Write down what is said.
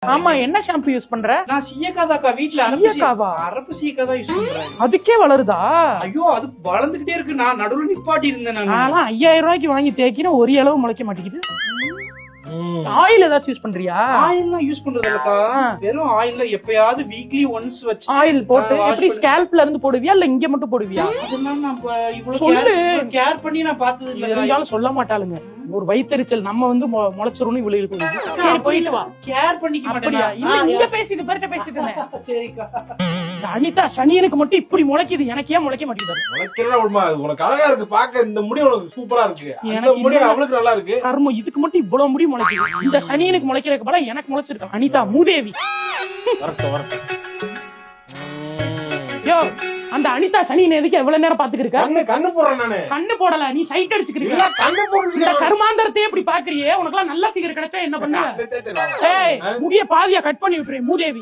ஆமா, என்ன shampoo use பண்ற? நான் சீயக்காதாக்கா வீட்ல அரப்பு சீயக்காதா யூஸ் பண்றேன். அதுக்கே வளருதா? ஐயோ அது வளர்ந்துகிட்டே இருக்கு. நான் நடுவுல நிப்பாட்டி இருந்தேன். நான் 5000 ரூபாய்க்கு வாங்கி தேய்க்கிறேன், ஒரு அளவு முளைக்க மாட்டேங்குது. ஆயில் ஏதாச்சும் யூஸ் பண்றியா? ஆயில்லாம் யூஸ் பண்றது இல்லக்கா. வெறும் ஆயில்ல எப்பயாவது வீக்லி ஒன்ஸ் வச்சு ஆயில் போட்டு எப்படி ஸ்கேல்ப்ல இருந்து போடுவியா இல்ல இங்க மட்டும் போடுவியா? அதெல்லாம் நான் இவ்வளவு கேர் பண்ணி நான் பார்த்தது இல்ல. இருந்தாலும் சொல்ல மாட்டாளுங்க. ஒரு வயித்தெரிச்சல் நம்ம வந்து முளைச்சிரும்னு இவ்வளவு இருக்கு. சரி போயிட்டு வா. கேர் பண்ணிக்க மாட்டேனா? இல்ல இங்க பேசிட்டு பேர்ட்ட பேசிட்டு இருந்தேன். சரிக்கா. அனிதா சனியனுக்கு மட்டும் இப்படி முளைக்குது, எனக்கு ஏன் முளைக்க மாட்டேங்குது? முளைக்கிறதா உண்மை. உனக்கு அழகா இருக்கு பாக்க. இந்த முடி உனக்கு சூப்பரா இருக்கு. இந்த முடி அவளுக்கு நல்லா இருக்கு. கர்மம், இதுக்கு மட்டும் இவ்வளவு முடி முளைக்குது. இந்த சனியனுக்கு முளைக்கிறதுக்கு பதிலா எனக்கு முளைச்சிருக்கான். அனிதா மூதேவி. யோ, அந்த அனிதா சனியன் எதுக்கு எவ்வளவு நேரம் பாத்துக்கிட்டு கண்ணு போடுறேன் நானு. கண்ணு போடல, நீ சைட் அடிச்சுக்கிட்டு கண்ணு போடுறீங்க. இந்த கருமாந்தரத்தையே இப்படி பாக்குறியே, உனக்கு எல்லாம் நல்ல ஃபிகர் கிடைச்சா என்ன பண்ணுவ? ஏய், முடிய பாதியா கட் பண்ணி விட்டுறேன் மூதேவி.